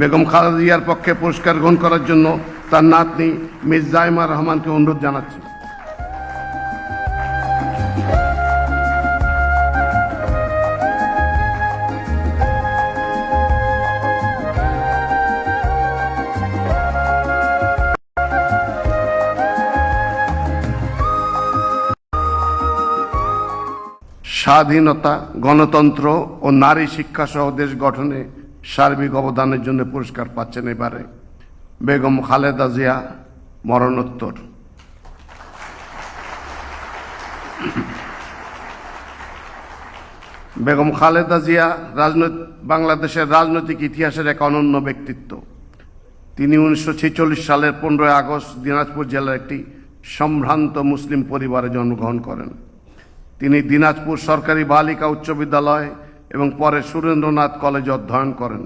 বেগম খালেদা জিয়ার পক্ষে পুরস্কার গ্রহণ করার জন্য তার নাতনি মিস জাইমা রহমানকে অনুরোধ জানাচ্ছি। স্বাধীনতা, গণতন্ত্র ও নারী শিক্ষা সহ দেশ গঠনে সার্বিক অবদানের জন্য পুরস্কার পাচ্ছেন এবারে বেগম খালেদা জিয়া মরণোত্তর। বেগম খালেদা জিয়া বাংলাদেশের রাজনৈতিক ইতিহাসের এক অনন্য ব্যক্তিত্ব। তিনি 1946 সালের 15 আগস্ট দিনাজপুর জেলার একটি সম্ভ্রান্ত মুসলিম পরিবারে জন্মগ্রহণ করেন। তিনি দিনাজপুর সরকারি বালিকা উচ্চ বিদ্যালয় এবং পরে সুরেন্দ্রনাথ কলেজে অধ্যয়ন করেন।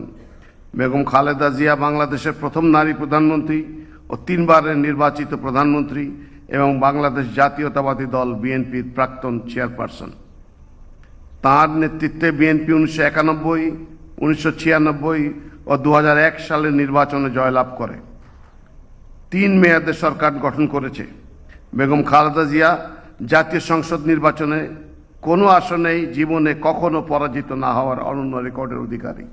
বেগম খালেদা জিয়া বাংলাদেশের প্রথম নারী প্রধানমন্ত্রী ও 3 বারের নির্বাচিত প্রধানমন্ত্রী এবং বাংলাদেশ জাতীয়তাবাদী দল বিএনপির প্রাক্তন চেয়ারপারসন। তাঁর নেতৃত্বে বিএনপি 1991, 1996 ও 2001 সালের নির্বাচনে জয়লাভ করে 3 মেয়াদে সরকার গঠন করেছে। বেগম খালেদা জিয়া জাতীয় সংসদ নির্বাচনে কোনো আসনেই জীবনে কখনো পরাজিত না হওয়ার অনন্য রেকর্ডের অধিকারী।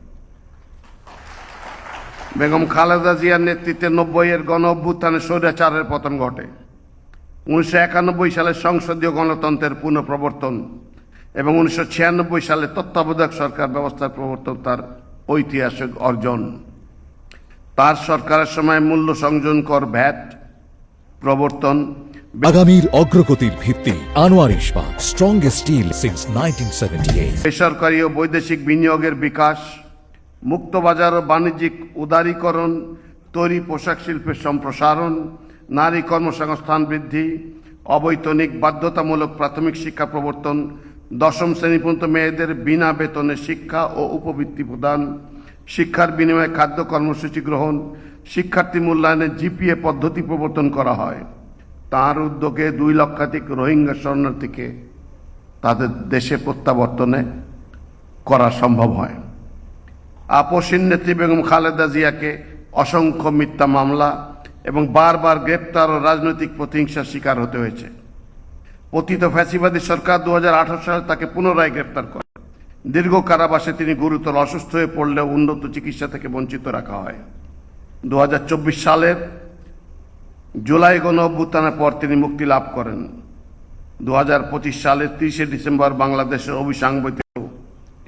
বেগম খালেদা জিয়ার নেতৃত্বে 90-এর গণ অভ্যুত্থানে স্বৈরাচারের পতন ঘটে। 1991 সালে সংসদীয় গণতন্ত্রের পুনঃপ্রবর্তন এবং 1996 সালে তত্ত্বাবধায়ক সরকার ব্যবস্থার প্রবর্তন তার ঐতিহাসিক অর্জন। তার সরকারের সময় মূল্য সংযোজন কর ভ্যাট প্রবর্তন, আগামীর অগ্রগতির ভিত্তি আনোয়ার ইস্পাত, স্ট্রংগেস্ট স্টিল সিন্স 1978। বেসরকারি ও বৈদেশিক বিনিয়োগের বিকাশ, মুক্ত বাজার ও বাণিজ্যিক উদারীকরণ, তৈরি পোশাক শিল্পের সম্প্রসারণ, নারী কর্মসংস্থান বৃদ্ধি, অবৈতনিক বাধ্যতামূলক প্রাথমিক শিক্ষা প্রবর্তন, 10ম শ্রেণী পর্যন্ত মেয়েদের বিনা বেতনে শিক্ষা ও উপবৃত্তি প্রদান, শিক্ষার বিনিময়ে খাদ্য কর্মসূচি গ্রহণ, শিক্ষার্থী মূল্যায়নে জিপিএ পদ্ধতি প্রবর্তন করা হয়। তার উদ্যোগে 2 লক্ষাধিক রোহিঙ্গা শরণার্থীকে তাদের দেশে প্রত্যাবর্তনে করা সম্ভব হয়। আপসীন নেত্রী বেগম খালেদা জিয়াকে অসংখ্য মিথ্যা মামলা এবং বারবার গ্রেপ্তার ও রাজনৈতিক প্রতিহিংসার শিকার হতে হয়েছে। পতিত ফ্যাসিবাদী সরকার 2018 সালে তাকে পুনরায় গ্রেপ্তার করে। দীর্ঘ কারাবাসে তিনি গুরুতর অসুস্থ হয়ে পড়লেও উন্নত চিকিৎসা থেকে বঞ্চিত রাখা হয়। 2024 সালের জুলাই গণ অভ্যুত্থানের পর তিনি মুক্তি লাভ করেন। 2025 সালের 30 ডিসেম্বর বাংলাদেশের অভিসাংবাদিকেও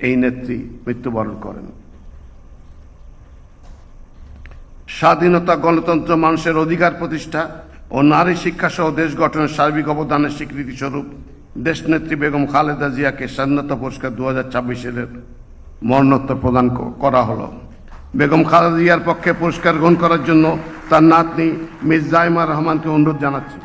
এই নেত্রী মৃত্যুবরণ করেন। স্বাধীনতা, গণতন্ত্র, মানুষের অধিকার প্রতিষ্ঠা ও নারী শিক্ষা সহ দেশ গঠনের সার্বিক অবদানের স্বীকৃতি স্বরূপ দেশনেত্রী বেগম খালেদা জিয়াকে স্বাধীনতা পুরস্কার 2026 মরণোত্তর প্রদান করা হলো। বেগম খালেদা জিয়ার পক্ষে পুরস্কার গ্রহণ করার জন্য তার নাতনি মিস জাইমা রহমানকে অনুরোধ জানাচ্ছি।